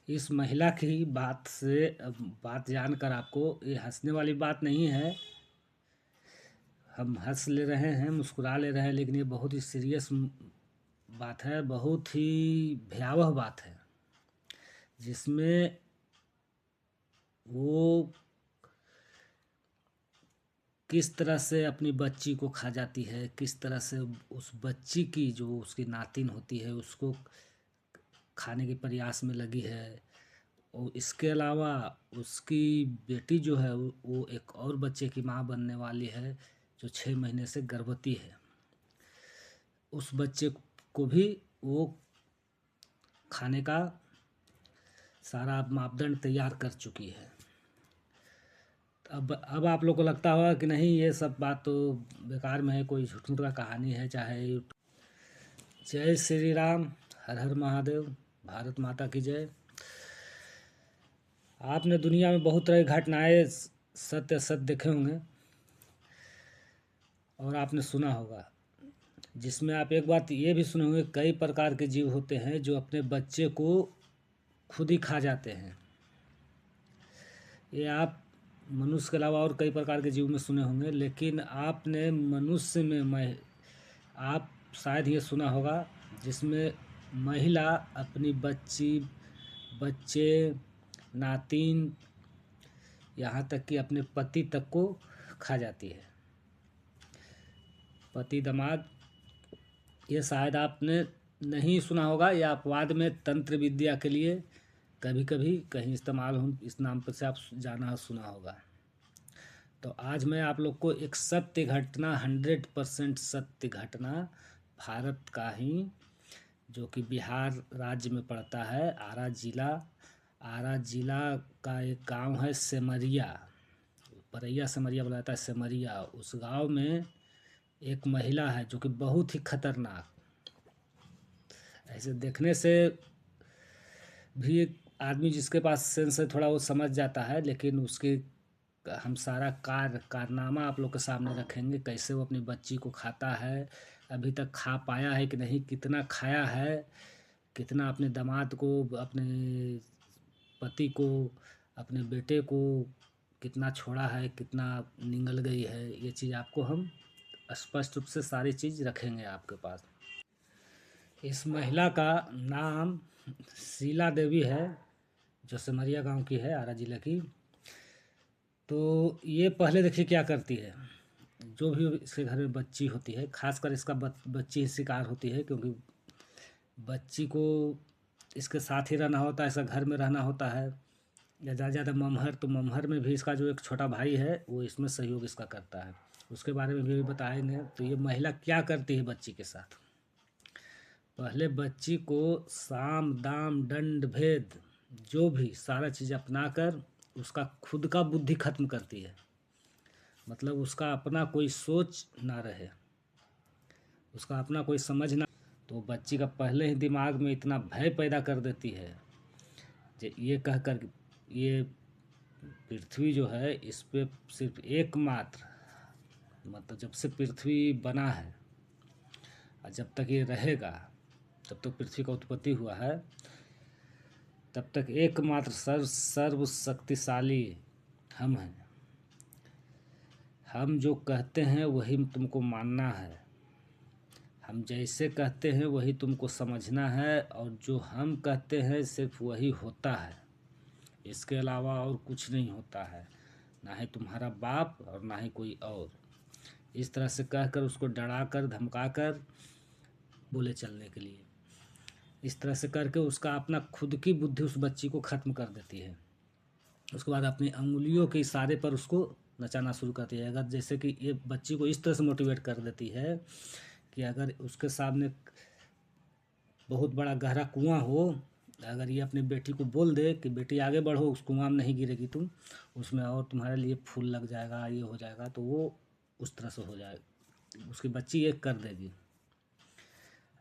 इस महिला की बात से बात जानकर आपको ये हँसने वाली बात नहीं है। हम हँस ले रहे हैं, मुस्कुरा ले रहे हैं, लेकिन ये बहुत ही सीरियस बात है, बहुत ही भयावह बात है, जिसमें वो किस तरह से अपनी बच्ची को खा जाती है, किस तरह से उस बच्ची की जो उसकी नातिन होती है उसको खाने के प्रयास में लगी है। और इसके अलावा उसकी बेटी जो है वो एक और बच्चे की माँ बनने वाली है, जो 6 महीने से गर्भवती है। उस बच्चे को भी वो खाने का सारा मापदंड तैयार कर चुकी है। अब आप लोग को लगता होगा कि नहीं, ये सब बात तो बेकार में है, कोई झूठ का कहानी है। चाहे जय श्री राम, हर हर महादेव, भारत माता की जय। आपने दुनिया में बहुत तरह की घटनाएं सत्य सत्य देखे होंगे और आपने सुना होगा, जिसमें आप एक बात ये भी सुने होंगे, कई प्रकार के जीव होते हैं जो अपने बच्चे को खुद ही खा जाते हैं। ये आप मनुष्य के अलावा और कई प्रकार के जीव में सुने होंगे, लेकिन आपने मनुष्य में आप शायद ये सुना होगा जिसमें महिला अपनी बच्चे, नातिन, यहाँ तक कि अपने पति तक को खा जाती है। पति, दामाद, ये शायद आपने नहीं सुना होगा, या अपवाद में तंत्र विद्या के लिए कभी कभी कहीं इस्तेमाल हो, इस नाम पर से आप जाना सुना होगा। तो आज मैं आप लोग को एक सत्य घटना, 100% सत्य घटना, भारत का ही, जो कि बिहार राज्य में पड़ता है, आरा जिला का एक गांव है सेमरिया, परैया सेमरिया बोला जाता है, सेमरिया। उस गांव में एक महिला है जो कि बहुत ही खतरनाक, ऐसे देखने से भी एक आदमी जिसके पास सेंस है थोड़ा वो समझ जाता है, लेकिन उसके हम सारा कारनामा आप लोग के सामने रखेंगे, कैसे वो अपनी बच्ची को खाता है, अभी तक खा पाया है कि नहीं, कितना खाया है, कितना अपने दामाद को, अपने पति को, अपने बेटे को कितना छोड़ा है, कितना निगल गई है। ये चीज़ आपको हम स्पष्ट रूप से सारी चीज़ रखेंगे आपके पास। इस महिला का नाम शीला देवी है, जो सिमरिया गांव की है, आरा जिले की। तो ये पहले देखिए क्या करती है, जो भी इसके घर में बच्ची होती है, खासकर इसका बच्ची ही शिकार होती है, क्योंकि बच्ची को इसके साथ ही रहना होता है, इसका घर में रहना होता है, या ज़्यादा ज़्यादा ममहर, तो ममहर में भी इसका जो एक छोटा भाई है वो इसमें सहयोग इसका करता है, उसके बारे में भी बताएंगे। तो ये महिला क्या करती है बच्ची के साथ, पहले बच्ची को साम दाम दंड भेद जो भी सारा चीज़ अपना कर उसका खुद का बुद्धि खत्म करती है। मतलब उसका अपना कोई सोच ना रहे, उसका अपना कोई समझ ना, तो बच्ची का पहले ही दिमाग में इतना भय पैदा कर देती है, ये कह कर ये पृथ्वी जो है, इस पे सिर्फ एकमात्र, मतलब जब से पृथ्वी बना है और जब तक ये रहेगा, जब तक पृथ्वी का उत्पत्ति हुआ है, तब तक एकमात्र सर्व शक्तिशाली हम हैं। हम जो कहते हैं वही तुमको मानना है, हम जैसे कहते हैं वही तुमको समझना है, और जो हम कहते हैं सिर्फ वही होता है, इसके अलावा और कुछ नहीं होता है, ना ही तुम्हारा बाप और ना ही कोई और। इस तरह से कहकर उसको डरा कर धमका कर बोले चलने के लिए, इस तरह से करके उसका अपना खुद की बुद्धि उस बच्ची को ख़त्म कर देती है। उसके बाद अपनी अंगुलियों के इशारे पर उसको नचाना शुरू करती है। अगर जैसे कि ये बच्ची को इस तरह से मोटिवेट कर देती है कि अगर उसके सामने बहुत बड़ा गहरा कुआं हो, अगर ये अपनी बेटी को बोल दे कि बेटी आगे बढ़ो, उस कुआं में नहीं गिरेगी तुम, उसमें और तुम्हारे लिए फूल लग जाएगा, ये हो जाएगा, तो वो उस तरह से हो जाएगा, उसकी बच्ची ये कर देगी।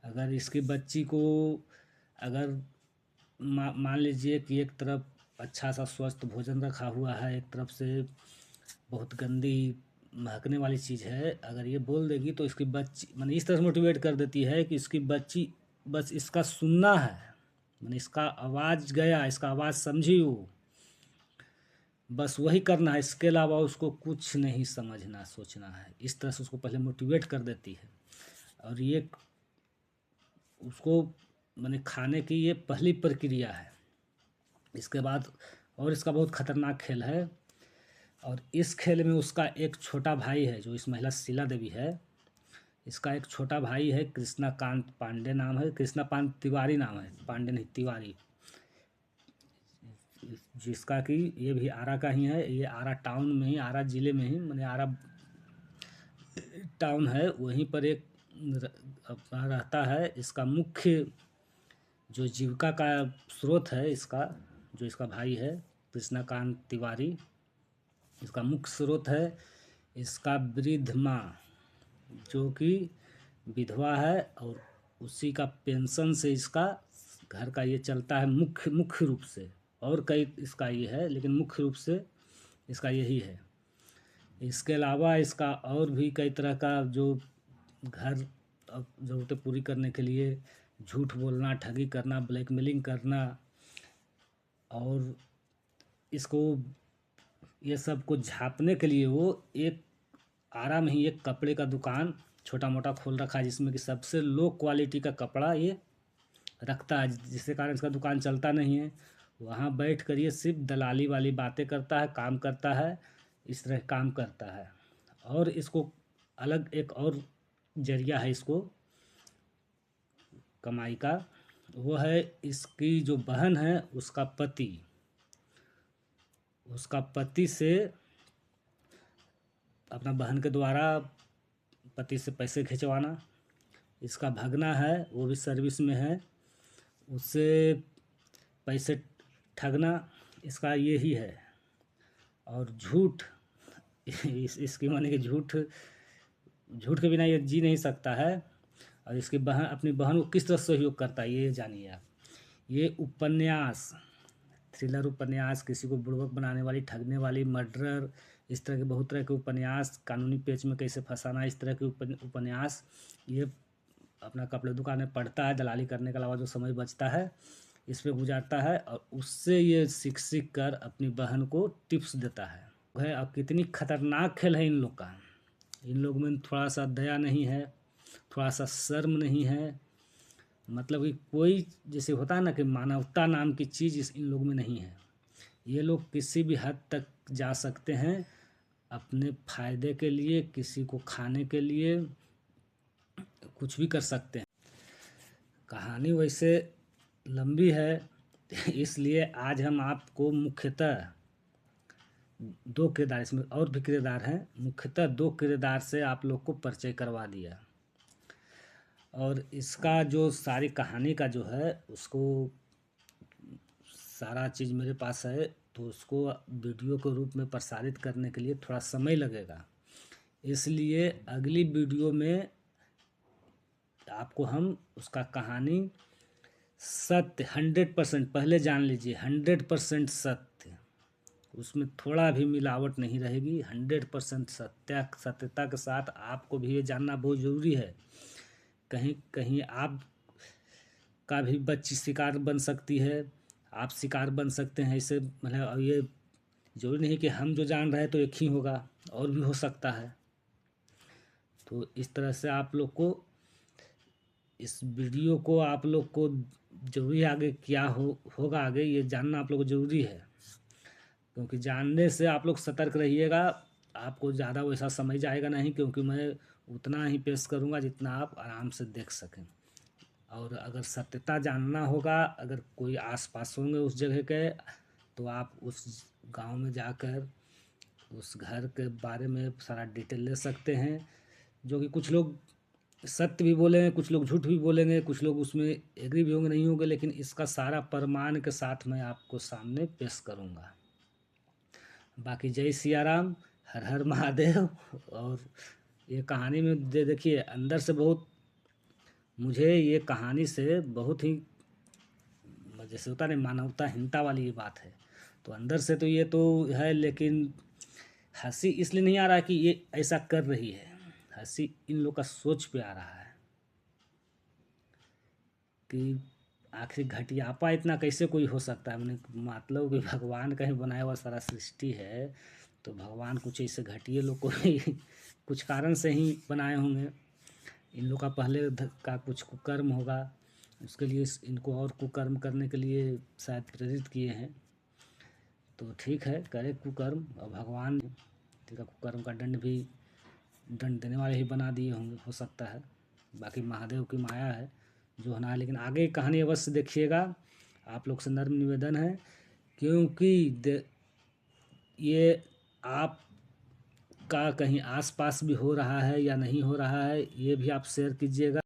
अगर इसकी बच्ची को, अगर मान लीजिए कि एक तरफ अच्छा सा स्वस्थ भोजन रखा हुआ है, एक तरफ से बहुत गंदी महकने वाली चीज़ है, अगर ये बोल देगी तो इसकी बच्ची, माने इस तरह से मोटिवेट कर देती है कि इसकी बच्ची बस इसका सुनना है, मैंने इसका आवाज़ गया, इसका आवाज़ समझी वो, बस वही करना है, इसके अलावा उसको कुछ नहीं समझना सोचना है। इस तरह से उसको पहले मोटिवेट कर देती है। और ये उसको मैंने खाने की ये पहली प्रक्रिया है। इसके बाद और इसका बहुत खतरनाक खेल है। और इस खेल में उसका एक छोटा भाई है, जो इस महिला शीला देवी है, इसका एक छोटा भाई है, कृष्णाकांत पांडे नाम है, कृष्णाकांत तिवारी नाम है, पांडे नहीं तिवारी, जिसका कि ये भी आरा का ही है। ये आरा टाउन में ही, आरा ज़िले में ही, मैंने आरा टाउन है, वहीं पर एक अपना रहता है। इसका मुख्य जो जीविका का स्रोत है, इसका जो इसका भाई है कृष्णाकांत तिवारी, इसका मुख्य स्रोत है इसका वृद्ध माँ, जो कि विधवा है, और उसी का पेंशन से इसका घर का ये चलता है मुख्य रूप से। और कई इसका ये है, लेकिन मुख्य रूप से इसका यही है। इसके अलावा इसका और भी कई तरह का जो घर ज़रूरतें पूरी करने के लिए झूठ बोलना, ठगी करना, ब्लैकमेलिंग करना, और इसको ये सब को झाँपने के लिए वो एक आरा में ही एक कपड़े का दुकान छोटा मोटा खोल रखा है, जिसमें कि सबसे लो क्वालिटी का कपड़ा ये रखता है, जिसके कारण इसका दुकान चलता नहीं है। वहाँ बैठ कर ये सिर्फ दलाली वाली बातें करता है, काम करता है, इस तरह काम करता है। और इसको अलग एक और जरिया है इसको कमाई का, वो है इसकी जो बहन है उसका पति, उसका पति से अपना बहन के द्वारा पति से पैसे खिंचवाना। इसका भगना है, वो भी सर्विस में है, उससे पैसे ठगना, इसका यही है। और झूठ इसकी माने कि झूठ के बिना ये जी नहीं सकता है। और इसकी बहन अपनी बहन को किस तरह सहयोग करता है ये जानिए आप। ये उपन्यास, थ्रिलर उपन्यास, किसी को बुड़बक बनाने वाली, ठगने वाली, मर्डरर, इस तरह के बहुत तरह के उपन्यास, कानूनी पेच में कैसे फंसाना, इस तरह के उपन्यास ये अपना कपड़े दुकान में पढ़ता है। दलाली करने के अलावा जो समय बचता है इस पे गुजारता है, और उससे ये सीख कर अपनी बहन को टिप्स देता है। अब कितनी खतरनाक खेल है इन लोग का। इन लोग में थोड़ा सा दया नहीं है, थोड़ा सा शर्म नहीं है, मतलब कि कोई जैसे होता है ना कि मानवता नाम की चीज़ इन लोग में नहीं है। ये लोग किसी भी हद तक जा सकते हैं अपने फ़ायदे के लिए, किसी को खाने के लिए कुछ भी कर सकते हैं। कहानी वैसे लंबी है, इसलिए आज हम आपको मुख्यतः दो किरदार, इसमें और भी किरदार हैं, मुख्यतः दो किरदार से आप लोग को परिचय करवा दिया। और इसका जो सारी कहानी का जो है उसको सारा चीज़ मेरे पास है, तो उसको वीडियो के रूप में प्रसारित करने के लिए थोड़ा समय लगेगा। इसलिए अगली वीडियो में आपको हम उसका कहानी सत्य 100% पहले जान लीजिए, 100% सत्य, उसमें थोड़ा भी मिलावट नहीं रहेगी, 100% सत्यता के साथ आपको भी ये जानना बहुत ज़रूरी है। कहीं कहीं आप का भी बच्ची शिकार बन सकती है, आप शिकार बन सकते हैं। इसे मतलब ये जरूरी नहीं कि हम जो जान रहे हैं तो एक ही होगा, और भी हो सकता है। तो इस तरह से आप लोग को इस वीडियो को आप लोग को जरूरी आगे क्या होगा आगे ये जानना आप लोग को ज़रूरी है, क्योंकि जानने से आप लोग सतर्क रहिएगा। आपको ज़्यादा वैसा समझ आएगा नहीं, क्योंकि मैं उतना ही पेश करूँगा जितना आप आराम से देख सकें। और अगर सत्यता जानना होगा, अगर कोई आस-पास होंगे उस जगह के, तो आप उस गांव में जाकर उस घर के बारे में सारा डिटेल ले सकते हैं। जो कि कुछ लोग सत्य भी बोलेंगे, कुछ लोग झूठ भी बोलेंगे, कुछ लोग उसमें एग्री भी होंगे, नहीं होंगे, लेकिन इसका सारा प्रमाण के साथ मैं आपको सामने पेश करूँगा। बाकी जय सिया राम, हर हर महादेव। और ये कहानी में देखिए अंदर से बहुत, मुझे ये कहानी से बहुत ही जैसे होता नहीं मानवताहीनता वाली ये बात है, तो अंदर से तो ये तो है, लेकिन हंसी इसलिए नहीं आ रहा कि ये ऐसा कर रही है, हंसी इन लोग का सोच पे आ रहा है कि आखिर घटियापा इतना कैसे कोई हो सकता है? मैंने मतलब कि भगवान का ही बनाया हुआ सारा सृष्टि है, तो भगवान कुछ ऐसे घटिया लोग को ही कुछ कारण से ही बनाए होंगे। इन लोग का पहले का कुछ कुकर्म होगा, उसके लिए इनको और कुकर्म करने के लिए शायद प्रेरित किए हैं। तो ठीक है, करे कुकर्म, और भगवान ठीक है कुकर्म का दंड देने वाले ही बना दिए होंगे, हो सकता है। बाकी महादेव की माया है जो होना है। लेकिन आगे कहानी अवश्य देखिएगा, आप लोग से नम्र निवेदन है, क्योंकि ये आप का कहीं आसपास भी हो रहा है या नहीं हो रहा है, ये भी आप शेयर कीजिएगा।